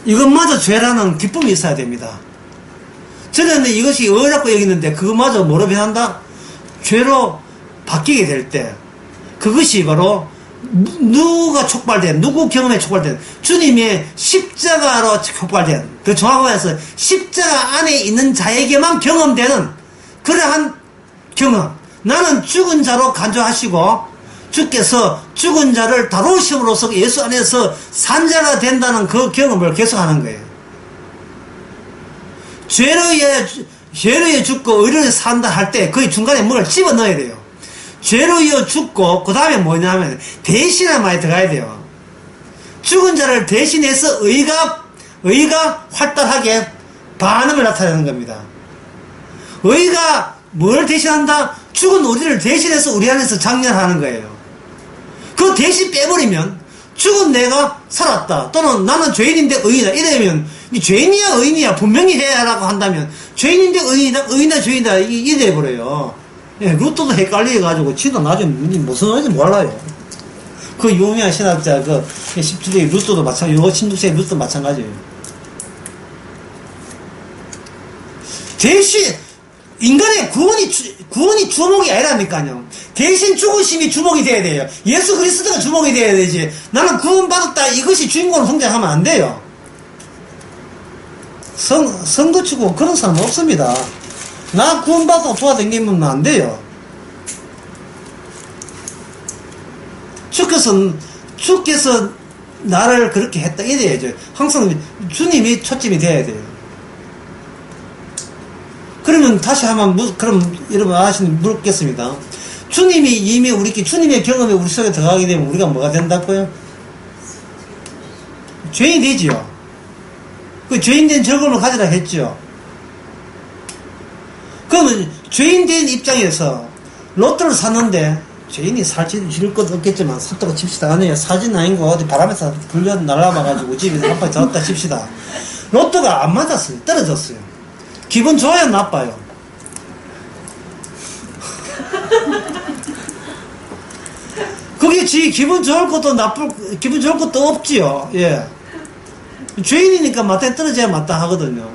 이것마저 죄라는 기쁨이 있어야 됩니다. 저는 이것이 어렵고 여기는데 그것마저 뭐로 변한다? 죄로 바뀌게 될 때 그것이 바로 누구 경험에 촉발된 주님의 십자가로 촉발된, 그 정확하게 말해서 십자가 안에 있는 자에게만 경험되는 그러한 경험. 나는 죽은 자로 간주하시고 주께서 죽은 자를 다루심으로써 예수 안에서 산자가 된다는 그 경험을 계속하는 거예요. 죄로 인해 죽고 의로 인해 산다 할 때 그 중간에 뭔가를 집어넣어야 돼요. 죄로 이어 죽고 그 다음에 뭐냐면 대신에 많이 들어가야 돼요. 죽은 자를 대신해서 의가 활달하게 반응을 나타내는 겁니다. 의가 뭘 대신한다? 죽은 우리를 대신해서 우리 안에서 장렬하는 거예요. 그 대신 빼버리면 죽은 내가 살았다, 또는 나는 죄인인데 의인이다 이러면 이 죄인이야 의인이야 분명히 해야라고 한다면 죄인인데 의인이다 죄인이다 이래 돼버려요. 예, 루터도 헷갈려가지고 지도 나중에 무슨 의인지 몰라요. 그 유명한 신학자 17세기 루터도 마찬가지고 16세기 루터도 마찬가지예요. 대신 인간의 구원이 주목이 아니라니까요. 대신 죽으심이 주목이 돼야 돼요. 예수 그리스도가 주목이 돼야 되지. 나는 구원받았다, 이것이 주인공으로 성장하면 안 돼요. 성도 치고 그런 사람 없습니다. 나 구원받고 도와다니면 안 돼요. 주께서 나를 그렇게 했다, 이래야죠. 항상 주님이 초점이 돼야 돼요. 그러면 다시 한번, 그럼 여러분 물겠습니다. 주님이 이미 주님의 경험이 우리 속에 들어가게 되면 우리가 뭐가 된다고요? 죄인이 되지요. 그 죄인된 즐거움을 가지라 했죠. 그러면 죄인된 입장에서 로또를 샀는데, 죄인이 살찌를 것 없겠지만 샀다고 칩시다. 아니에요. 사진 아닌 거 어디 바람에서 불려 날아와가지고 집에서 한 방에 잡았다 칩시다. 로또가 안 맞았어요. 떨어졌어요. 기분 좋아요, 나빠요? 그게 기분 좋을 것도 기분 좋을 것도 없지요. 예. 죄인이니까 마땅히 떨어져야 마땅하거든요.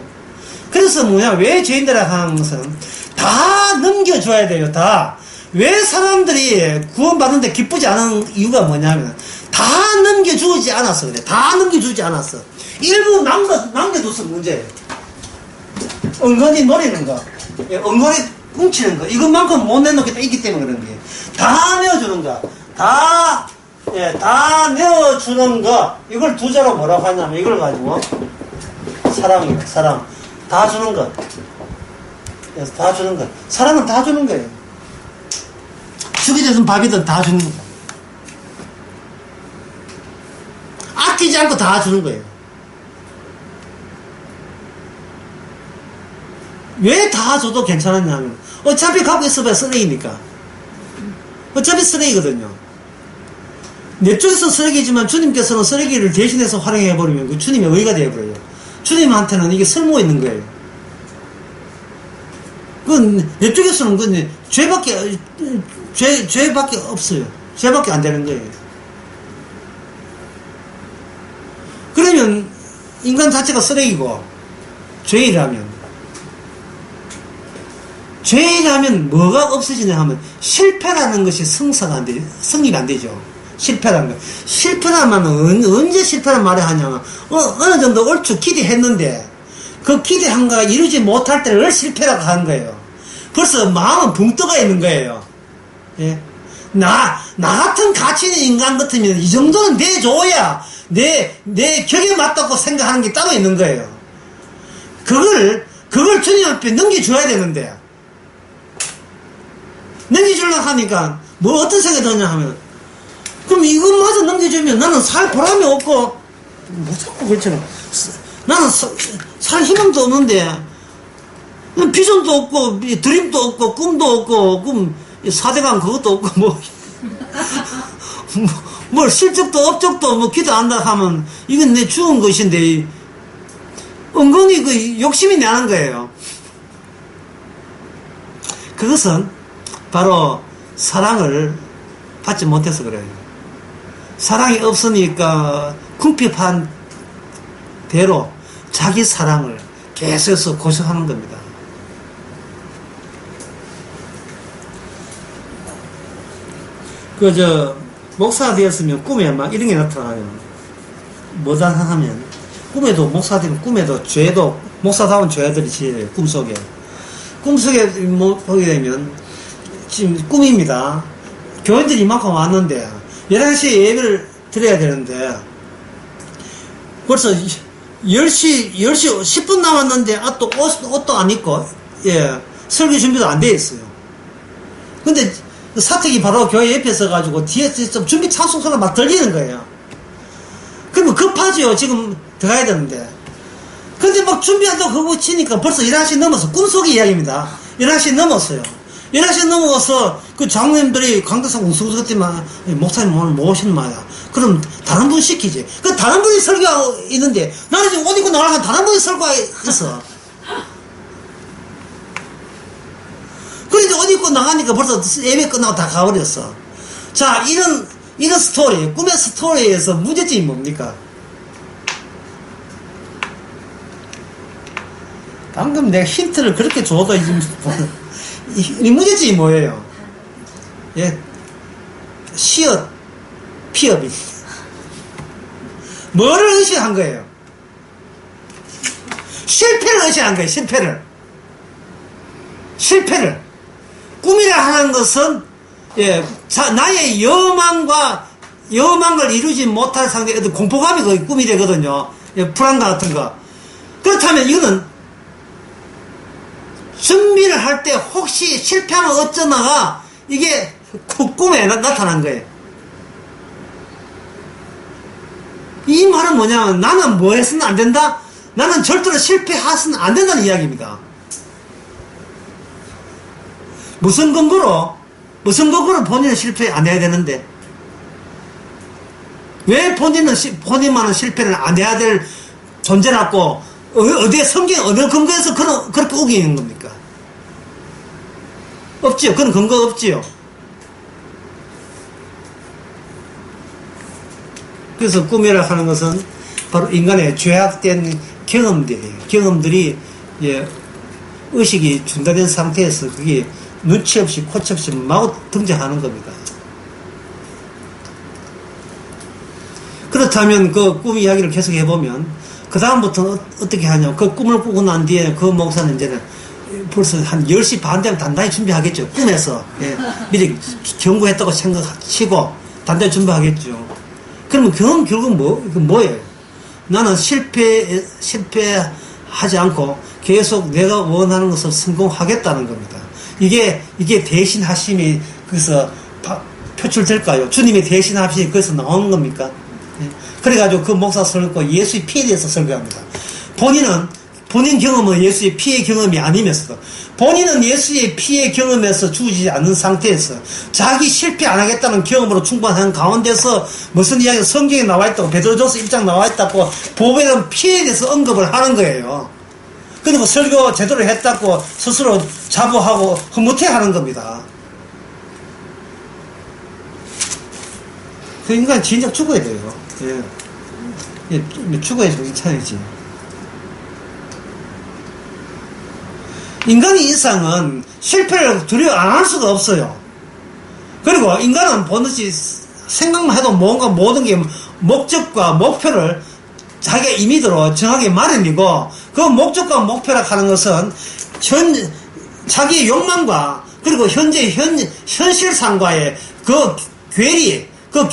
그래서 왜 죄인들이라 하는 것은 다 넘겨줘야 돼요. 다. 왜 사람들이 구원받는데 기쁘지 않은 이유가 뭐냐면 다 넘겨주지 않았어. 그래. 다 넘겨주지 않았어. 일부 남겨둬서 문제예요. 은근히 노리는 거, 은근히 훔치는 거, 이것만큼 못 내놓겠다 있기 때문에 그런 거예요. 다 내어주는 거, 다 내어주는 거, 이걸 두 자로 뭐라고 하냐면 이걸 가지고 사랑이에요. 사랑. 다 주는 것. 그래서 다 주는 것. 사랑은 다 주는 거예요. 죽이 되든 밥이든 다 주는 거예요. 아끼지 않고 다 주는 거예요. 왜 다 줘도 괜찮았냐면 어차피 갖고 있어봐야 쓰레기니까. 어차피 쓰레기거든요. 내 쪽에서 쓰레기지만 주님께서는 쓰레기를 대신해서 활용해버리면 그 주님의 의가 되어버려요. 주님한테는 이게 쓸모 있는 거예요. 내 쪽에서는 죄밖에 없어요. 죄밖에 안 되는 거예요. 그러면 인간 자체가 쓰레기고 죄라면 뭐가 없어지냐 하면 실패라는 것이 성사가 안 되죠. 성립이 안 되죠. 실패라는 거. 실패라면 언제 실패란 말을 하냐면 어느 정도 얼추 기대했는데 그 기대한 거가 이루지 못할 때를 실패라고 하는 거예요. 벌써 마음은 붕 떠가 있는 거예요. 예? 나 같은 가치 있는 인간 같으면 이 정도는 내줘야 내 격에 맞다고 생각하는 게 따로 있는 거예요. 그걸 주님 앞에 넘겨줘야 되는데 넘겨주려고 하니까 어떤 생각이 드냐 하면 그럼 이것마저 넘겨주면 나는 살 보람이 없고 자꾸 그렇잖아. 나는 살 희망도 없는데 비전도 없고 드림도 없고 꿈도 없고 그럼 4대강 그것도 없고 뭘 실적도 업적도 기도 안 한다 하면 이건 내 죽은 것인데 은근히 욕심이 나는 거예요. 그것은 바로 사랑을 받지 못해서 그래요. 사랑이 없으니까 궁핍한 대로 자기 사랑을 계속해서 고생하는 겁니다. 목사가 되었으면 꿈에 막 이런 게 나타나요. 뭐다 하면, 목사가 되면 꿈에도 목사다운 죄들이 지어요, 꿈속에. 꿈속에 보게 되면, 지금 꿈입니다. 교인들이 이만큼 왔는데, 11시에 예배를 드려야 되는데, 벌써 10시 10분 남았는데, 또 옷도 안 입고, 설교 준비도 안 돼 있어요. 근데, 사택이 바로 교회 옆에 있어가지고 뒤에서 좀 준비 찬송 소리가 막 들리는 거예요. 그러면 급하죠. 지금 들어가야 되는데. 근데 막 준비한다고 그거 치니까 벌써 11시 넘었어. 꿈속의 이야기입니다. 11시 넘었어요. 11시 넘어서 그 장로님들이 강대상 웅성스럽지만 목사님 오늘 뭐 오시는 말이야. 그럼 다른 분 시키지. 그 다른 분이 설교하고 있는데 나는 지금 옷 입고 나가면 다른 분이 설교하고 있어. 그런데 어디 입고 나가니까 벌써 예배 끝나고 다 가버렸어. 자, 이런 스토리, 꿈의 스토리에서 문제점이 뭡니까? 방금 내가 힌트를 그렇게 줘도 이 문제점이 뭐예요? 예, 시옷, 피업이. 뭐를 의식한 거예요? 실패를 의식한 거예요, 실패를. 꿈이라 하는 것은, 예, 나의 여망을 이루지 못할 상대에 어떤 공포감이 거의 꿈이 되거든요. 예, 불안감 같은 거. 그렇다면 이거는 준비를 할 때 혹시 실패하면 어쩌나가 이게 꿈에 나타난 거예요. 이 말은 뭐냐면 나는 뭐 해서는 안 된다? 나는 절대로 실패해서는 안 된다는 이야기입니다. 무슨 근거로 본인은 실패 안 해야 되는데? 왜 본인만은 실패를 안 해야 될 존재라고, 어디에 성경, 어느 근거에서 그렇게 우기는 겁니까? 없지요. 그런 근거 없지요. 그래서 꿈이라 하는 것은 바로 인간의 죄악된 경험들이, 예, 의식이 중단된 상태에서 그게 눈치 없이 코치 없이 마구 등장하는 겁니다. 그렇다면 그 꿈 이야기를 계속 해보면 그 다음부터는 어떻게 하냐. 그 꿈을 꾸고 난 뒤에 그 목사는 이제는 벌써 한 10시 반 되면 단단히 준비하겠죠. 꿈에서. 예, 미리 경고했다고 생각하시고 단단히 준비하겠죠. 그러면 결국 뭐예요? 나는 실패하지 않고 계속 내가 원하는 것을 성공하겠다는 겁니다. 이게 대신하심이 거기서 표출될까요? 주님의 대신하심이 거기서 나오는 겁니까? 예. 그래가지고 그 목사 설교 예수의 피에 대해서 설교합니다. 본인 경험은 예수의 피의 경험이 아니면서도 본인은 예수의 피의 경험에서 죽지 않는 상태에서 자기 실패 안 하겠다는 경험으로 충분한 가운데서 무슨 이야기가 성경에 나와 있다고, 베드로전서 1장 나와 있다고 보배는 피에 대해서 언급을 하는 거예요. 그리고 설교 제대로 했다고 스스로 자부하고 흐뭇해 하는 겁니다. 그 인간 진작 죽어야 돼요. 예. 죽어야 정신 차리지. 인간의 이상은 실패를 두려워 안 할 수가 없어요. 그리고 인간은 보듯이 생각만 해도 뭔가 모든 게 목적과 목표를 자기가 임의대로 정하게 마련이고, 그 목적과 목표라 하는 것은 자기의 욕망과 그리고 현실상과의 그 괴리, 그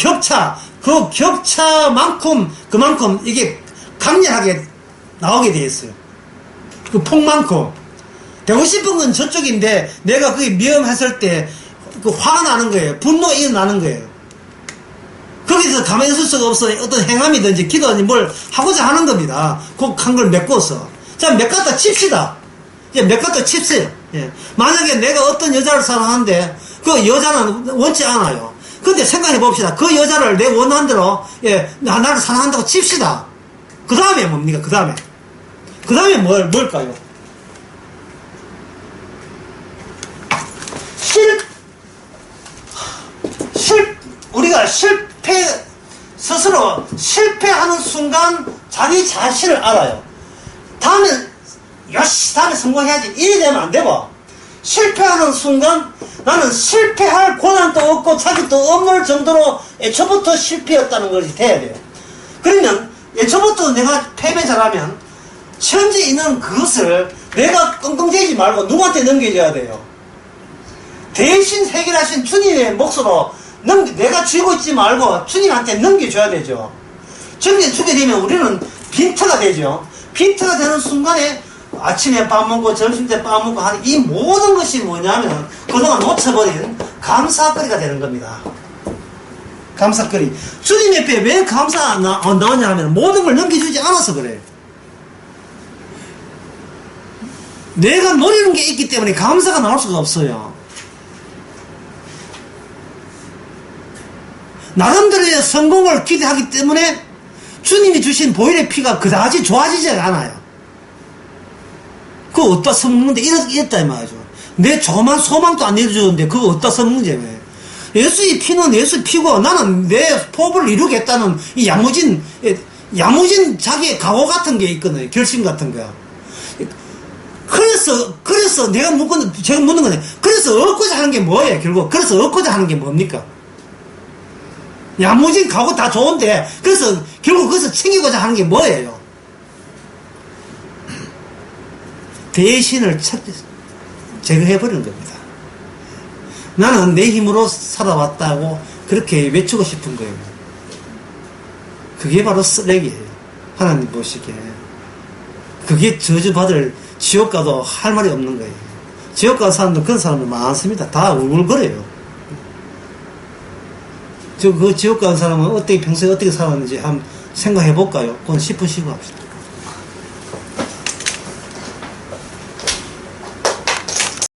격차만큼 그만큼 이게 강렬하게 나오게 되어 있어요. 그 폭만큼. 되고 싶은 건 저쪽인데 내가 그게 위험했을 때 그 화가 나는 거예요. 분노가 일어나는 거예요. 거기서 가만히 있을 수가 없어요. 어떤 행함이든지 기도든지 뭘 하고자 하는 겁니다. 한 걸 메꿔서. 자, 메꿨다 칩시다. 이제 메꿨다 칩세요. 예. 만약에 내가 어떤 여자를 사랑하는데 그 여자는 원치 않아요. 근데 생각해 봅시다. 그 여자를 내 원하는 대로, 예, 나를 사랑한다고 칩시다. 그 다음에 뭡니까? 그 다음에 뭘까요? 우리가 스스로 실패하는 순간 자기 자신을 알아요. 다음에 성공해야지. 이래 되면 안 되고, 실패하는 순간 나는 실패할 고난도 없고 자격도 없는 정도로 애초부터 실패였다는 것이 돼야 돼요. 그러면 애초부터 내가 패배자라면 현재 있는 그것을 내가 끙끙대지 말고 누구한테 넘겨줘야 돼요. 대신 해결하신 주님의 몫으로 내가 쥐고 있지 말고 주님한테 넘겨줘야 되죠. 넘겨주게 되면 우리는 빈터가 되죠. 빈터가 되는 순간에 아침에 밥 먹고 점심때 밥 먹고 하는 이 모든 것이 뭐냐면 그동안 놓쳐버린 감사거리가 되는 겁니다. 감사거리. 주님 옆에 왜 감사 나오냐 하면 모든 걸 넘겨주지 않아서 그래요. 내가 노리는 게 있기 때문에 감사가 나올 수가 없어요. 나름대로의 성공을 기대하기 때문에 주님이 주신 보혈의 피가 그다지 좋아지지 않아요. 그거 어디다 써먹는데 이랬다 이 말이죠. 내 조그만 소망도 안 이루어주는데 그거 어디다 써먹는지 왜. 예수의 피는 예수의 피고 나는 내 포부를 이루겠다는 이 야무진 자기의 각오 같은 게 있거든요. 결심 같은 거야. 그래서 제가 묻는 거네. 그래서 얻고자 하는 게 뭐예요, 결국? 그래서 얻고자 하는 게 뭡니까? 야무진 가고 다 좋은데, 그래서, 결국 그것을 챙기고자 하는 게 뭐예요? 대신을 제거해버리는 겁니다. 나는 내 힘으로 살아왔다고 그렇게 외치고 싶은 거예요. 그게 바로 쓰레기예요. 하나님 보시기에. 그게 저주받을 지옥 가도 할 말이 없는 거예요. 지옥 가는 사람들, 그런 사람들 많습니다. 다 울글거려요. 그 지옥 가는 사람은 평소에 어떻게 살았는지 한번 생각해 볼까요? 그건 10분 쉬고 합시다.